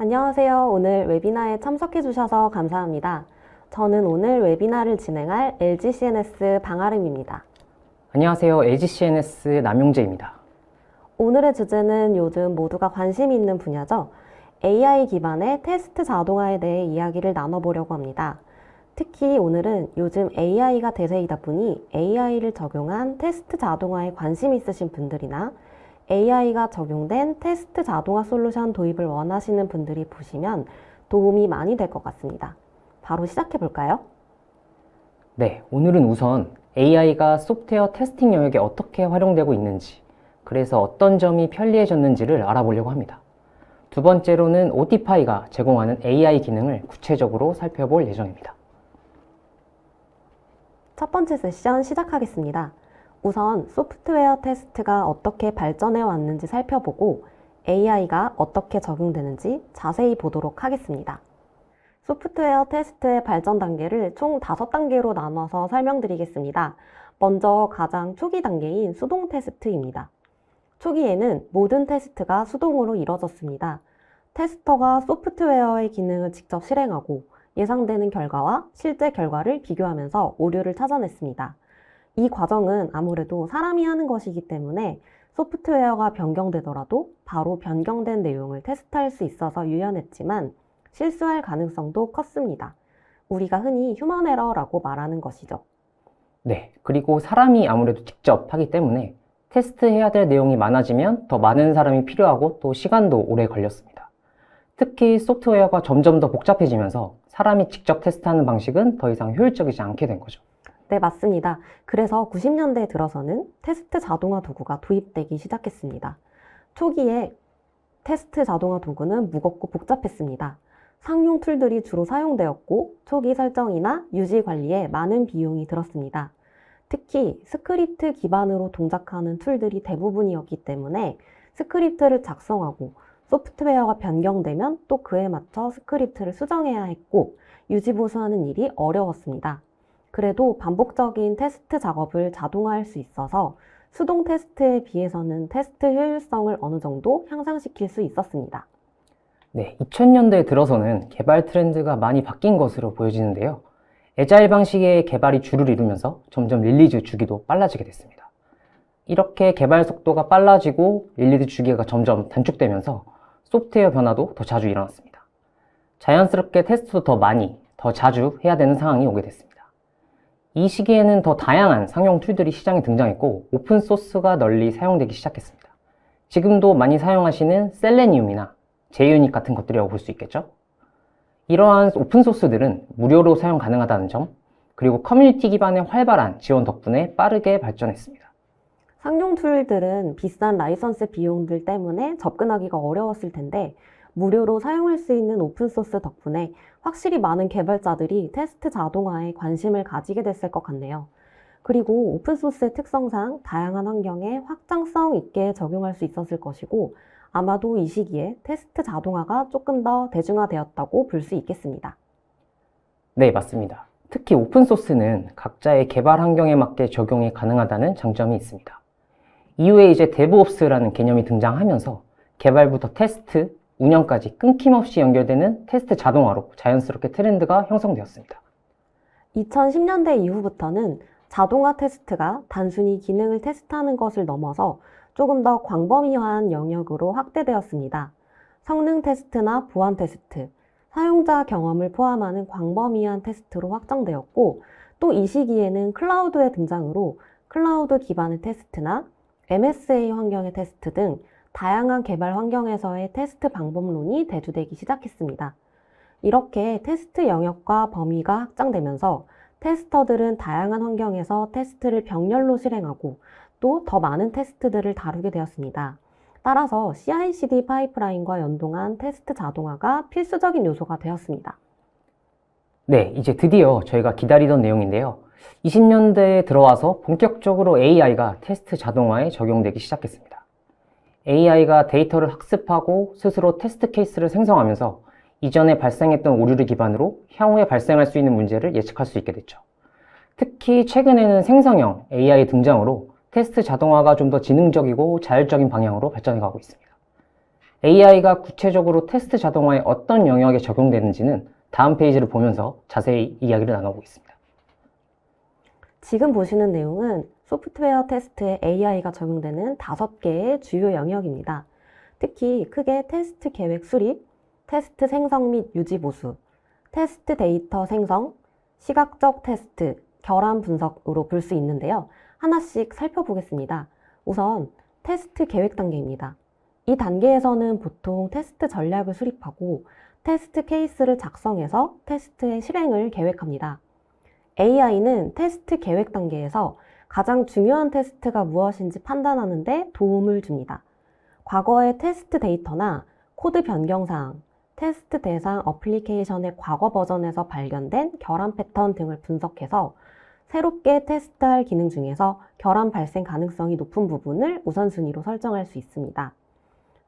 안녕하세요. 오늘 웨비나에 참석해 주셔서 감사합니다. 저는 오늘 웨비나를 진행할 LGCNS 방아름입니다. 안녕하세요. LGCNS 남용재입니다. 오늘의 주제는 요즘 모두가 관심이 있는 분야죠. AI 기반의 테스트 자동화에 대해 이야기를 나눠보려고 합니다. 특히 오늘은 요즘 AI가 대세이다 보니 AI를 적용한 테스트 자동화에 관심 있으신 분들이나 AI가 적용된 테스트 자동화 솔루션 도입을 원하시는 분들이 보시면 도움이 많이 될 것 같습니다. 바로 시작해 볼까요? 네, 오늘은 우선 AI가 소프트웨어 테스팅 영역에 어떻게 활용되고 있는지, 그래서 어떤 점이 편리해졌는지를 알아보려고 합니다. 두 번째로는 오티파이가 제공하는 AI 기능을 구체적으로 살펴볼 예정입니다. 첫 번째 세션 시작하겠습니다. 우선 소프트웨어 테스트가 어떻게 발전해 왔는지 살펴보고 AI가 어떻게 적용되는지 자세히 보도록 하겠습니다. 소프트웨어 테스트의 발전 단계를 총 5단계로 나눠서 설명드리겠습니다. 먼저 가장 초기 단계인 수동 테스트입니다. 초기에는 모든 테스트가 수동으로 이뤄졌습니다. 테스터가 소프트웨어의 기능을 직접 실행하고 예상되는 결과와 실제 결과를 비교하면서 오류를 찾아냈습니다. 이 과정은 아무래도 사람이 하는 것이기 때문에 소프트웨어가 변경되더라도 바로 변경된 내용을 테스트할 수 있어서 유연했지만 실수할 가능성도 컸습니다. 우리가 흔히 휴먼 에러라고 말하는 것이죠. 네, 그리고 사람이 아무래도 직접 하기 때문에 테스트해야 될 내용이 많아지면 더 많은 사람이 필요하고 또 시간도 오래 걸렸습니다. 특히 소프트웨어가 점점 더 복잡해지면서 사람이 직접 테스트하는 방식은 더 이상 효율적이지 않게 된 거죠. 네, 맞습니다. 그래서 90년대에 들어서는 테스트 자동화 도구가 도입되기 시작했습니다. 초기에 테스트 자동화 도구는 무겁고 복잡했습니다. 상용 툴들이 주로 사용되었고 초기 설정이나 유지 관리에 많은 비용이 들었습니다. 특히 스크립트 기반으로 동작하는 툴들이 대부분이었기 때문에 스크립트를 작성하고 소프트웨어가 변경되면 또 그에 맞춰 스크립트를 수정해야 했고 유지 보수하는 일이 어려웠습니다. 그래도 반복적인 테스트 작업을 자동화할 수 있어서 수동 테스트에 비해서는 테스트 효율성을 어느 정도 향상시킬 수 있었습니다. 네, 2000년대에 들어서는 개발 트렌드가 많이 바뀐 것으로 보여지는데요. 애자일 방식의 개발이 주를 이루면서 점점 릴리즈 주기도 빨라지게 됐습니다. 이렇게 개발 속도가 빨라지고 릴리즈 주기가 점점 단축되면서 소프트웨어 변화도 더 자주 일어났습니다. 자연스럽게 테스트도 더 많이, 더 자주 해야 되는 상황이 오게 됐습니다. 이 시기에는 더 다양한 상용 툴들이 시장에 등장했고 오픈소스가 널리 사용되기 시작했습니다. 지금도 많이 사용하시는 셀레니움이나 JUnit 같은 것들이라고 볼 수 있겠죠? 이러한 오픈소스들은 무료로 사용 가능하다는 점, 그리고 커뮤니티 기반의 활발한 지원 덕분에 빠르게 발전했습니다. 상용 툴들은 비싼 라이선스 비용들 때문에 접근하기가 어려웠을 텐데 무료로 사용할 수 있는 오픈소스 덕분에 확실히 많은 개발자들이 테스트 자동화에 관심을 가지게 됐을 것 같네요. 그리고 오픈소스의 특성상 다양한 환경에 확장성 있게 적용할 수 있었을 것이고 아마도 이 시기에 테스트 자동화가 조금 더 대중화되었다고 볼 수 있겠습니다. 네, 맞습니다. 특히 오픈소스는 각자의 개발 환경에 맞게 적용이 가능하다는 장점이 있습니다. 이후에 이제 데브옵스라는 개념이 등장하면서 개발부터 테스트, 운영까지 끊김없이 연결되는 테스트 자동화로 자연스럽게 트렌드가 형성되었습니다. 2010년대 이후부터는 자동화 테스트가 단순히 기능을 테스트하는 것을 넘어서 조금 더 광범위한 영역으로 확대되었습니다. 성능 테스트나 보안 테스트, 사용자 경험을 포함하는 광범위한 테스트로 확장되었고 또 이 시기에는 클라우드의 등장으로 클라우드 기반의 테스트나 MSA 환경의 테스트 등 다양한 개발 환경에서의 테스트 방법론이 대두되기 시작했습니다. 이렇게 테스트 영역과 범위가 확장되면서 테스터들은 다양한 환경에서 테스트를 병렬로 실행하고 또 더 많은 테스트들을 다루게 되었습니다. 따라서 CI/CD 파이프라인과 연동한 테스트 자동화가 필수적인 요소가 되었습니다. 네, 이제 드디어 저희가 기다리던 내용인데요. 20년대에 들어와서 본격적으로 AI가 테스트 자동화에 적용되기 시작했습니다. AI가 데이터를 학습하고 스스로 테스트 케이스를 생성하면서 이전에 발생했던 오류를 기반으로 향후에 발생할 수 있는 문제를 예측할 수 있게 됐죠. 특히 최근에는 생성형 AI 등장으로 테스트 자동화가 좀 더 지능적이고 자율적인 방향으로 발전해가고 있습니다. AI가 구체적으로 테스트 자동화에 어떤 영역에 적용되는지는 다음 페이지를 보면서 자세히 이야기를 나눠보겠습니다. 지금 보시는 내용은 소프트웨어 테스트에 AI가 적용되는 5개의 주요 영역입니다. 특히 크게 테스트 계획 수립, 테스트 생성 및 유지 보수, 테스트 데이터 생성, 시각적 테스트, 결함 분석으로 볼 수 있는데요. 하나씩 살펴보겠습니다. 우선 테스트 계획 단계입니다. 이 단계에서는 보통 테스트 전략을 수립하고 테스트 케이스를 작성해서 테스트의 실행을 계획합니다. AI는 테스트 계획 단계에서 가장 중요한 테스트가 무엇인지 판단하는 데 도움을 줍니다. 과거의 테스트 데이터나 코드 변경 사항, 테스트 대상 어플리케이션의 과거 버전에서 발견된 결함 패턴 등을 분석해서 새롭게 테스트할 기능 중에서 결함 발생 가능성이 높은 부분을 우선순위로 설정할 수 있습니다.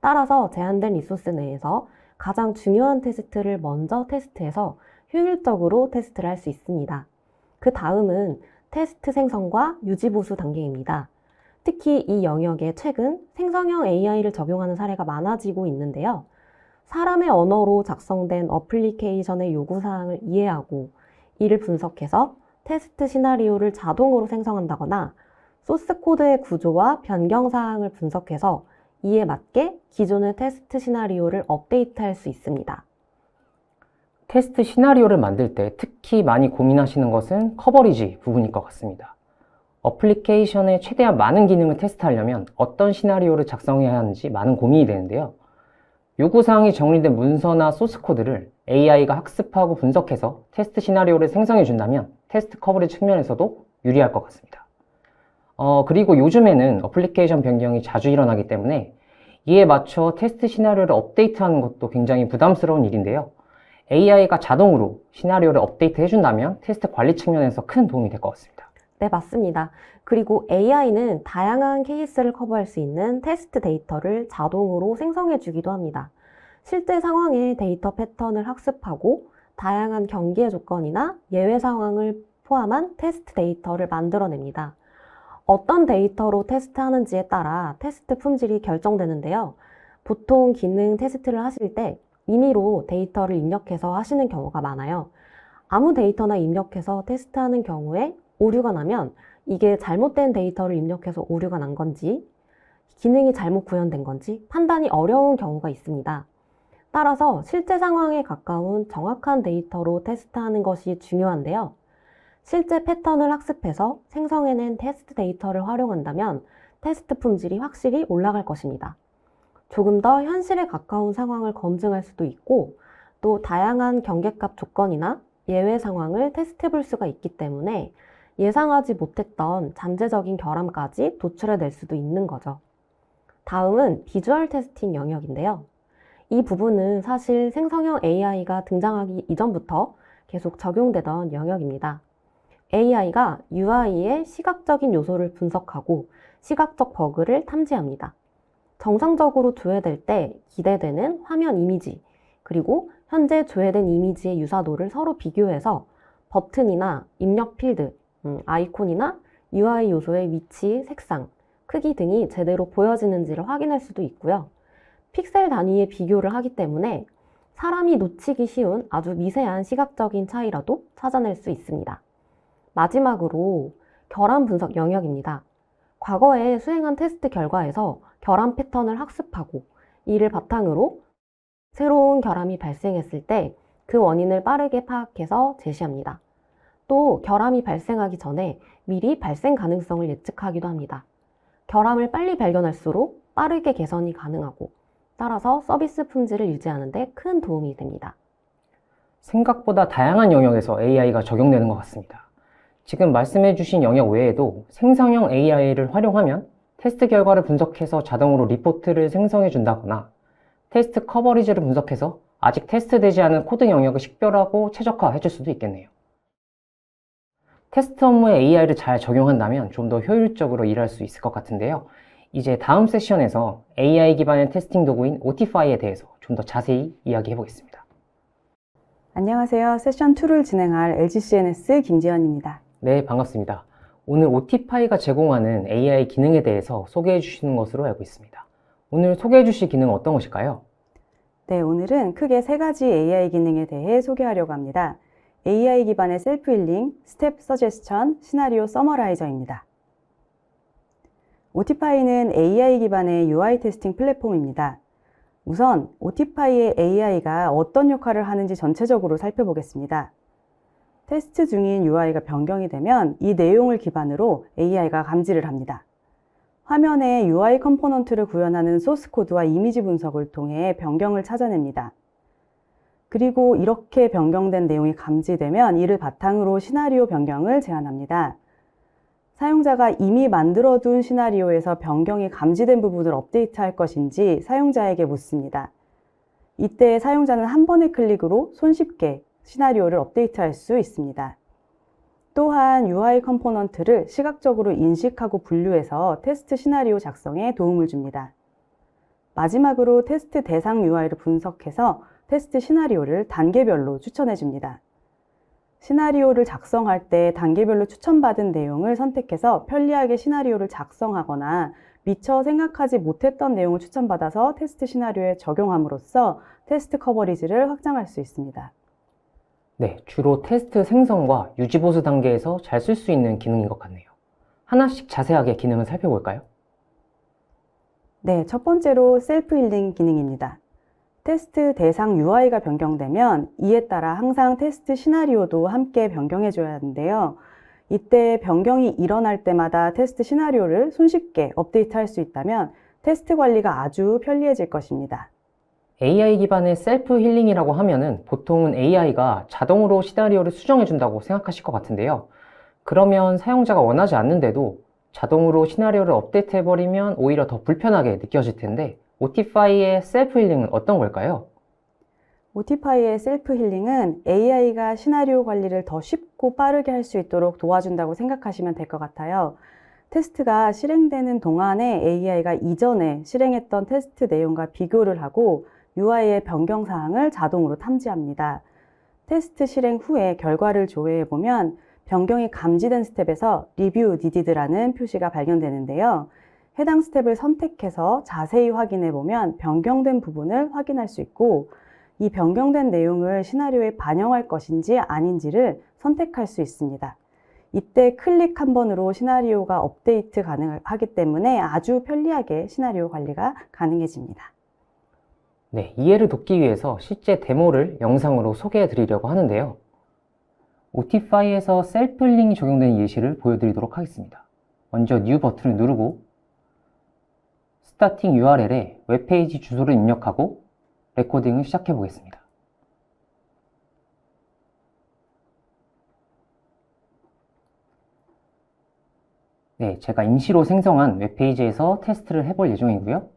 따라서 제한된 리소스 내에서 가장 중요한 테스트를 먼저 테스트해서 효율적으로 테스트를 할 수 있습니다. 그 다음은 테스트 생성과 유지 보수 단계입니다. 특히 이 영역에 최근 생성형 AI를 적용하는 사례가 많아지고 있는데요. 사람의 언어로 작성된 어플리케이션의 요구사항을 이해하고 이를 분석해서 테스트 시나리오를 자동으로 생성한다거나 소스 코드의 구조와 변경 사항을 분석해서 이에 맞게 기존의 테스트 시나리오를 업데이트할 수 있습니다. 테스트 시나리오를 만들 때 특히 많이 고민하시는 것은 커버리지 부분일 것 같습니다. 어플리케이션의 최대한 많은 기능을 테스트하려면 어떤 시나리오를 작성해야 하는지 많은 고민이 되는데요. 요구사항이 정리된 문서나 소스 코드를 AI가 학습하고 분석해서 테스트 시나리오를 생성해 준다면 테스트 커버리지 측면에서도 유리할 것 같습니다. 그리고 요즘에는 어플리케이션 변경이 자주 일어나기 때문에 이에 맞춰 테스트 시나리오를 업데이트하는 것도 굉장히 부담스러운 일인데요. AI가 자동으로 시나리오를 업데이트 해준다면 테스트 관리 측면에서 큰 도움이 될 것 같습니다. 네, 맞습니다. 그리고 AI는 다양한 케이스를 커버할 수 있는 테스트 데이터를 자동으로 생성해 주기도 합니다. 실제 상황의 데이터 패턴을 학습하고 다양한 경계 조건이나 예외 상황을 포함한 테스트 데이터를 만들어냅니다. 어떤 데이터로 테스트하는지에 따라 테스트 품질이 결정되는데요. 보통 기능 테스트를 하실 때 임의로 데이터를 입력해서 하시는 경우가 많아요. 아무 데이터나 입력해서 테스트하는 경우에 오류가 나면 이게 잘못된 데이터를 입력해서 오류가 난 건지, 기능이 잘못 구현된 건지 판단이 어려운 경우가 있습니다. 따라서 실제 상황에 가까운 정확한 데이터로 테스트하는 것이 중요한데요. 실제 패턴을 학습해서 생성해낸 테스트 데이터를 활용한다면 테스트 품질이 확실히 올라갈 것입니다. 조금 더 현실에 가까운 상황을 검증할 수도 있고 또 다양한 경계값 조건이나 예외 상황을 테스트해 볼 수가 있기 때문에 예상하지 못했던 잠재적인 결함까지 도출해낼 수도 있는 거죠. 다음은 비주얼 테스팅 영역인데요. 이 부분은 사실 생성형 AI가 등장하기 이전부터 계속 적용되던 영역입니다. AI가 UI의 시각적인 요소를 분석하고 시각적 버그를 탐지합니다. 정상적으로 조회될 때 기대되는 화면 이미지, 그리고 현재 조회된 이미지의 유사도를 서로 비교해서 버튼이나 입력 필드, 아이콘이나 UI 요소의 위치, 색상, 크기 등이 제대로 보여지는지를 확인할 수도 있고요. 픽셀 단위의 비교를 하기 때문에 사람이 놓치기 쉬운 아주 미세한 시각적인 차이라도 찾아낼 수 있습니다. 마지막으로 결함 분석 영역입니다. 과거에 수행한 테스트 결과에서 결함 패턴을 학습하고 이를 바탕으로 새로운 결함이 발생했을 때 그 원인을 빠르게 파악해서 제시합니다. 또 결함이 발생하기 전에 미리 발생 가능성을 예측하기도 합니다. 결함을 빨리 발견할수록 빠르게 개선이 가능하고 따라서 서비스 품질을 유지하는 데 큰 도움이 됩니다. 생각보다 다양한 영역에서 AI가 적용되는 것 같습니다. 지금 말씀해주신 영역 외에도 생성형 AI를 활용하면 테스트 결과를 분석해서 자동으로 리포트를 생성해 준다거나 테스트 커버리지를 분석해서 아직 테스트되지 않은 코드 영역을 식별하고 최적화해 줄 수도 있겠네요. 테스트 업무에 AI를 잘 적용한다면 좀 더 효율적으로 일할 수 있을 것 같은데요. 이제 다음 세션에서 AI 기반의 테스팅 도구인 오티파이에 대해서 좀 더 자세히 이야기해 보겠습니다. 안녕하세요. 세션 2를 진행할 LGCNS 김지연입니다. 네, 반갑습니다. 오늘 오티파이가 제공하는 AI 기능에 대해서 소개해 주시는 것으로 알고 있습니다. 오늘 소개해 주실 기능은 어떤 것일까요? 네, 오늘은 크게 세 가지 AI 기능에 대해 소개하려고 합니다. AI 기반의 셀프 힐링, 스텝 서제스천, 시나리오 서머라이저입니다. 오티파이는 AI 기반의 UI 테스팅 플랫폼입니다. 우선 오티파이의 AI가 어떤 역할을 하는지 전체적으로 살펴보겠습니다. 테스트 중인 UI가 변경이 되면 이 내용을 기반으로 AI가 감지를 합니다. 화면에 UI 컴포넌트를 구현하는 소스 코드와 이미지 분석을 통해 변경을 찾아냅니다. 그리고 이렇게 변경된 내용이 감지되면 이를 바탕으로 시나리오 변경을 제안합니다. 사용자가 이미 만들어둔 시나리오에서 변경이 감지된 부분을 업데이트할 것인지 사용자에게 묻습니다. 이때 사용자는 한 번의 클릭으로 손쉽게 시나리오를 업데이트할 수 있습니다. 또한 UI 컴포넌트를 시각적으로 인식하고 분류해서 테스트 시나리오 작성에 도움을 줍니다. 마지막으로 테스트 대상 UI를 분석해서 테스트 시나리오를 단계별로 추천해 줍니다. 시나리오를 작성할 때 단계별로 추천받은 내용을 선택해서 편리하게 시나리오를 작성하거나 미처 생각하지 못했던 내용을 추천받아서 테스트 시나리오에 적용함으로써 테스트 커버리지를 확장할 수 있습니다. 네, 주로 테스트 생성과 유지 보수 단계에서 잘 쓸 수 있는 기능인 것 같네요. 하나씩 자세하게 기능을 살펴볼까요? 네, 첫 번째로 셀프 힐링 기능입니다. 테스트 대상 UI가 변경되면 이에 따라 항상 테스트 시나리오도 함께 변경해줘야 하는데요. 이때 변경이 일어날 때마다 테스트 시나리오를 손쉽게 업데이트할 수 있다면 테스트 관리가 아주 편리해질 것입니다. AI 기반의 셀프 힐링이라고 하면은 보통은 AI가 자동으로 시나리오를 수정해준다고 생각하실 것 같은데요. 그러면 사용자가 원하지 않는데도 자동으로 시나리오를 업데이트해버리면 오히려 더 불편하게 느껴질 텐데 오티파이의 셀프 힐링은 어떤 걸까요? 오티파이의 셀프 힐링은 AI가 시나리오 관리를 더 쉽고 빠르게 할 수 있도록 도와준다고 생각하시면 될 것 같아요. 테스트가 실행되는 동안에 AI가 이전에 실행했던 테스트 내용과 비교를 하고 UI의 변경 사항을 자동으로 탐지합니다. 테스트 실행 후에 결과를 조회해보면 변경이 감지된 스텝에서 리뷰 니디드라는 표시가 발견되는데요. 해당 스텝을 선택해서 자세히 확인해보면 변경된 부분을 확인할 수 있고 이 변경된 내용을 시나리오에 반영할 것인지 아닌지를 선택할 수 있습니다. 이때 클릭 한 번으로 시나리오가 업데이트 가능하기 때문에 아주 편리하게 시나리오 관리가 가능해집니다. 네, 이해를 돕기 위해서 실제 데모를 영상으로 소개해 드리려고 하는데요. 오티파이에서 셀프 힐링이 적용되는 예시를 보여드리도록 하겠습니다. 먼저 뉴 버튼을 누르고 스타팅 URL에 웹페이지 주소를 입력하고 레코딩을 시작해 보겠습니다. 네, 제가 임시로 생성한 웹페이지에서 테스트를 해볼 예정이고요.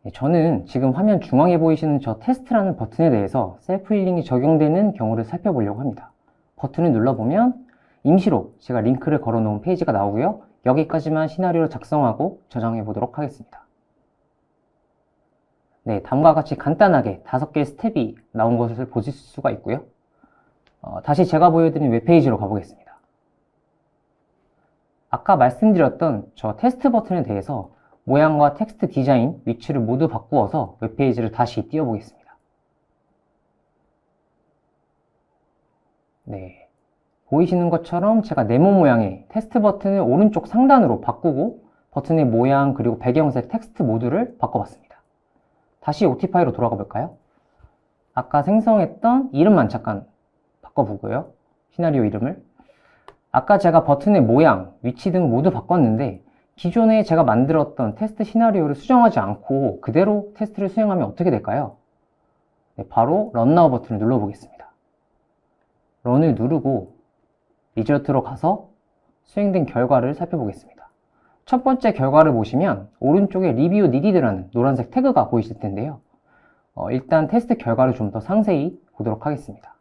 네, 저는 지금 화면 중앙에 보이시는 저 테스트라는 버튼에 대해서 셀프 힐링이 적용되는 경우를 살펴보려고 합니다. 버튼을 눌러보면 임시로 제가 링크를 걸어 놓은 페이지가 나오고요. 여기까지만 시나리오를 작성하고 저장해 보도록 하겠습니다. 네, 다음과 같이 간단하게 5개의 스텝이 나온 것을 보실 수가 있고요. 다시 제가 보여드린 웹페이지로 가보겠습니다. 아까 말씀드렸던 저 테스트 버튼에 대해서 모양과 텍스트 디자인, 위치를 모두 바꾸어서 웹페이지를 다시 띄워보겠습니다. 네, 보이시는 것처럼 제가 네모 모양의 테스트 버튼을 오른쪽 상단으로 바꾸고 버튼의 모양 그리고 배경색 텍스트 모두를 바꿔봤습니다. 다시 오티파이로 돌아가 볼까요? 아까 생성했던 이름만 잠깐 바꿔보고요. 시나리오 이름을. 아까 제가 버튼의 모양, 위치 등 모두 바꿨는데 기존에 제가 만들었던 테스트 시나리오를 수정하지 않고 그대로 테스트를 수행하면 어떻게 될까요? 네, 바로 런 나우 버튼을 눌러보겠습니다. 런을 누르고 리저트로 가서 수행된 결과를 살펴보겠습니다. 첫 번째 결과를 보시면 오른쪽에 리뷰 니디드라는 노란색 태그가 보이실 텐데요. 일단 테스트 결과를 좀 더 상세히 보도록 하겠습니다.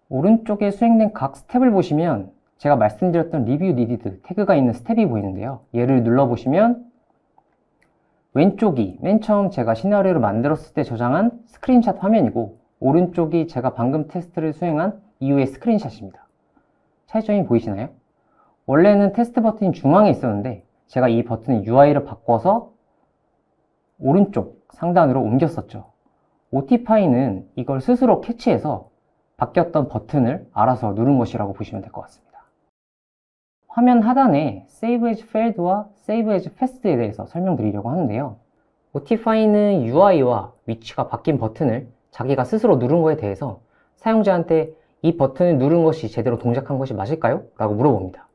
오른쪽에 수행된 각 스텝을 보시면 제가 말씀드렸던 리뷰 니디드 태그가 있는 스텝이 보이는데요. 얘를 눌러보시면 왼쪽이 맨 처음 제가 시나리오를 만들었을 때 저장한 스크린샷 화면이고 오른쪽이 제가 방금 테스트를 수행한 이후의 스크린샷입니다. 차이점이 보이시나요? 원래는 테스트 버튼이 중앙에 있었는데 제가 이 버튼의 UI를 바꿔서 오른쪽 상단으로 옮겼었죠. 오티파이는 이걸 스스로 캐치해서 바뀌었던 버튼을 알아서 누른 것이라고 보시면 될 것 같습니다. 화면 하단에 Save as Failed와 Save as Passed에 대해서 설명드리려고 하는데요. 오티파이는 UI와 위치가 바뀐 버튼을 자기가 스스로 누른 거에 대해서 사용자한테 이 버튼을 누른 것이 제대로 동작한 것이 맞을까요? 라고 물어봅니다.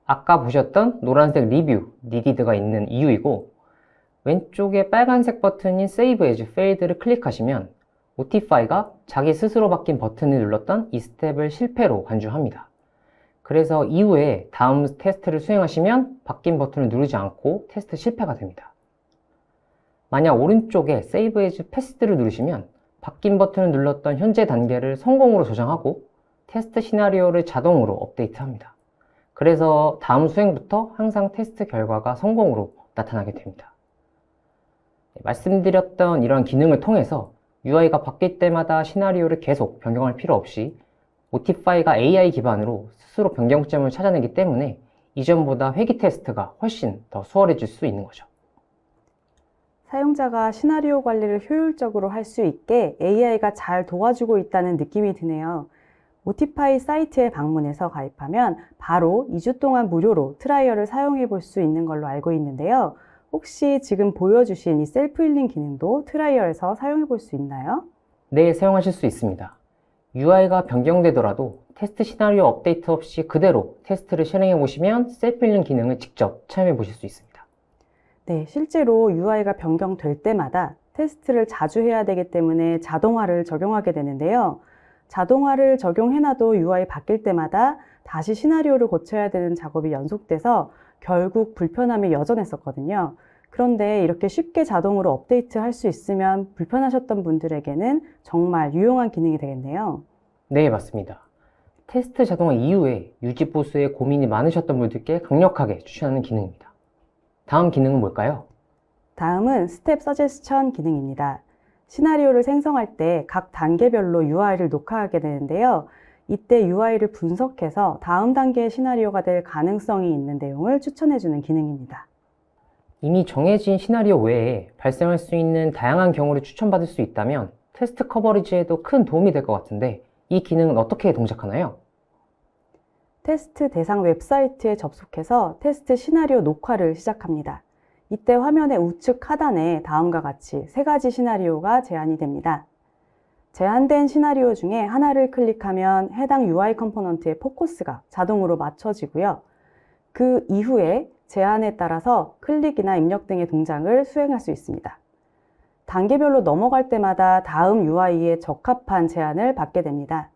아까 보셨던 노란색 리뷰, needed가 있는 이유이고, 왼쪽에 빨간색 버튼인 Save as Failed를 클릭하시면 오티파이가 자기 스스로 바뀐 버튼을 눌렀던 이 스텝을 실패로 간주합니다. 그래서 이후에 다음 테스트를 수행하시면 바뀐 버튼을 누르지 않고 테스트 실패가 됩니다. 만약 오른쪽에 Save as Passed를 누르시면 바뀐 버튼을 눌렀던 현재 단계를 성공으로 저장하고 테스트 시나리오를 자동으로 업데이트합니다. 그래서 다음 수행부터 항상 테스트 결과가 성공으로 나타나게 됩니다. 말씀드렸던 이런 기능을 통해서 UI가 바뀔 때마다 시나리오를 계속 변경할 필요 없이 오티파이가 AI 기반으로 스스로 변경점을 찾아내기 때문에 이전보다 회귀 테스트가 훨씬 더 수월해질 수 있는 거죠. 사용자가 시나리오 관리를 효율적으로 할 수 있게 AI가 잘 도와주고 있다는 느낌이 드네요. 오티파이 사이트에 방문해서 가입하면 바로 2주 동안 무료로 트라이얼을 사용해 볼 수 있는 걸로 알고 있는데요. 혹시 지금 보여주신 이 셀프 힐링 기능도 트라이얼에서 사용해 볼 수 있나요? 네, 사용하실 수 있습니다. UI가 변경되더라도 테스트 시나리오 업데이트 없이 그대로 테스트를 실행해 보시면 셀프 힐링 기능을 직접 체험해 보실 수 있습니다. 네, 실제로 UI가 변경될 때마다 테스트를 자주 해야 되기 때문에 자동화를 적용하게 되는데요. 자동화를 적용해놔도 UI 바뀔 때마다 다시 시나리오를 고쳐야 되는 작업이 연속돼서 결국 불편함이 여전했었거든요. 그런데 이렇게 쉽게 자동으로 업데이트할 수 있으면 불편하셨던 분들에게는 정말 유용한 기능이 되겠네요. 네, 맞습니다. 테스트 자동화 이후에 유지 보수에 고민이 많으셨던 분들께 강력하게 추천하는 기능입니다. 다음 기능은 뭘까요? 다음은 스텝 서제스천 기능입니다. 시나리오를 생성할 때 각 단계별로 UI를 녹화하게 되는데요. 이때 UI를 분석해서 다음 단계의 시나리오가 될 가능성이 있는 내용을 추천해주는 기능입니다. 이미 정해진 시나리오 외에 발생할 수 있는 다양한 경우를 추천받을 수 있다면 테스트 커버리지에도 큰 도움이 될 것 같은데 이 기능은 어떻게 동작하나요? 테스트 대상 웹사이트에 접속해서 테스트 시나리오 녹화를 시작합니다. 이때 화면의 우측 하단에 다음과 같이 3가지 시나리오가 제한이 됩니다. 제한된 시나리오 중에 하나를 클릭하면 해당 UI 컴포넌트의 포커스가 자동으로 맞춰지고요. 그 이후에 제한에 따라서 클릭이나 입력 등의 동작을 수행할 수 있습니다. 단계별로 넘어갈 때마다 다음 UI에 적합한 제한을 받게 됩니다.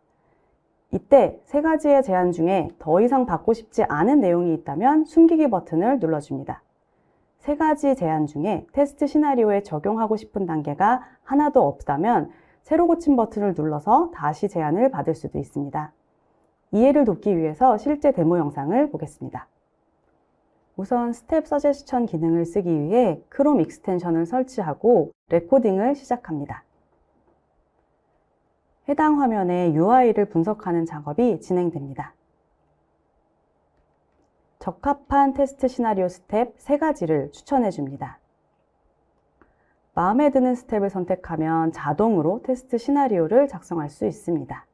이때 3가지의 제한 중에 더 이상 받고 싶지 않은 내용이 있다면 숨기기 버튼을 눌러줍니다. 3가지 제한 중에 테스트 시나리오에 적용하고 싶은 단계가 하나도 없다면 새로 고침 버튼을 눌러서 다시 제안을 받을 수도 있습니다. 이해를 돕기 위해서 실제 데모 영상을 보겠습니다. 우선 스텝 서제스천 기능을 쓰기 위해 크롬 익스텐션을 설치하고 레코딩을 시작합니다. 해당 화면에 UI를 분석하는 작업이 진행됩니다. 적합한 테스트 시나리오 스텝 3가지를 추천해 줍니다. 마음에 드는 스텝을 선택하면 자동으로 테스트 시나리오를 작성할 수 있습니다.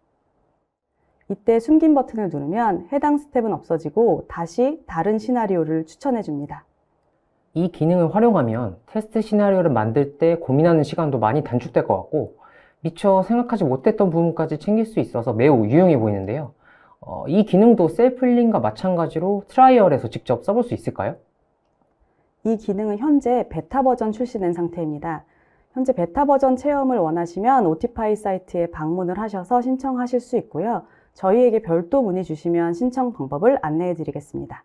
이때 숨긴 버튼을 누르면 해당 스텝은 없어지고 다시 다른 시나리오를 추천해 줍니다. 이 기능을 활용하면 테스트 시나리오를 만들 때 고민하는 시간도 많이 단축될 것 같고 미처 생각하지 못했던 부분까지 챙길 수 있어서 매우 유용해 보이는데요. 이 기능도 셀프 힐링과 마찬가지로 트라이얼에서 직접 써볼 수 있을까요? 이 기능은 현재 베타 버전 출시된 상태입니다. 현재 베타 버전 체험을 원하시면 오티파이 사이트에 방문을 하셔서 신청하실 수 있고요. 저희에게 별도 문의 주시면 신청 방법을 안내해 드리겠습니다.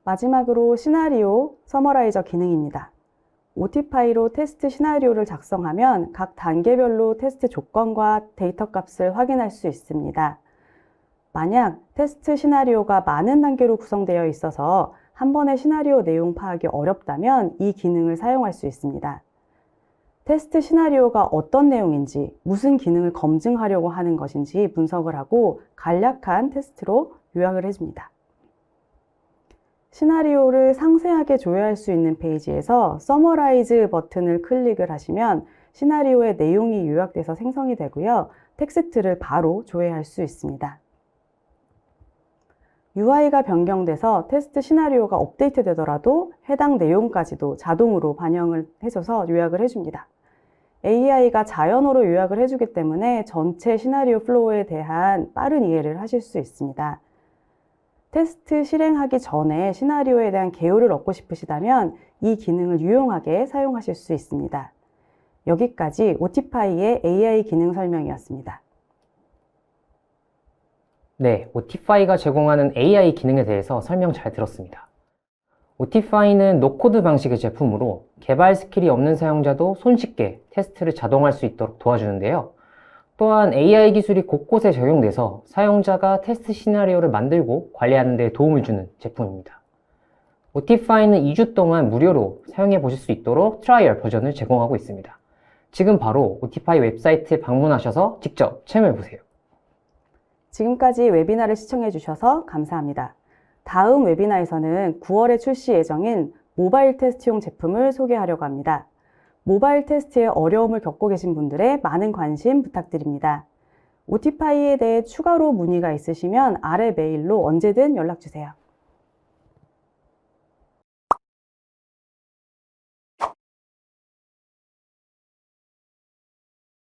마지막으로 시나리오 서머라이저 기능입니다. 오티파이로 테스트 시나리오를 작성하면 각 단계별로 테스트 조건과 데이터 값을 확인할 수 있습니다. 만약 테스트 시나리오가 많은 단계로 구성되어 있어서 한 번에 시나리오 내용 파악이 어렵다면 이 기능을 사용할 수 있습니다. 테스트 시나리오가 어떤 내용인지, 무슨 기능을 검증하려고 하는 것인지 분석을 하고 간략한 테스트로 요약을 해줍니다. 시나리오를 상세하게 조회할 수 있는 페이지에서 Summarize 버튼을 클릭을 하시면 시나리오의 내용이 요약돼서 생성이 되고요. 텍스트를 바로 조회할 수 있습니다. UI가 변경돼서 테스트 시나리오가 업데이트 되더라도 해당 내용까지도 자동으로 반영을 해줘서 요약을 해줍니다. AI가 자연어로 요약을 해주기 때문에 전체 시나리오 플로우에 대한 빠른 이해를 하실 수 있습니다. 테스트 실행하기 전에 시나리오에 대한 개요를 얻고 싶으시다면 이 기능을 유용하게 사용하실 수 있습니다. 여기까지 오티파이의 AI 기능 설명이었습니다. 네, 오티파이가 제공하는 AI 기능에 대해서 설명 잘 들었습니다. 오티파이는 노코드 방식의 제품으로 개발 스킬이 없는 사용자도 손쉽게 테스트를 자동화할 수 있도록 도와주는데요. 또한 AI 기술이 곳곳에 적용돼서 사용자가 테스트 시나리오를 만들고 관리하는 데 도움을 주는 제품입니다. 오티파이는 2주 동안 무료로 사용해 보실 수 있도록 트라이얼 버전을 제공하고 있습니다. 지금 바로 오티파이 웹사이트에 방문하셔서 직접 체험해 보세요. 지금까지 웨비나를 시청해 주셔서 감사합니다. 다음 웨비나에서는 9월에 출시 예정인 모바일 테스트용 제품을 소개하려고 합니다. 모바일 테스트에 어려움을 겪고 계신 분들의 많은 관심 부탁드립니다. 오티파이에 대해 추가로 문의가 있으시면 아래 메일로 언제든 연락 주세요.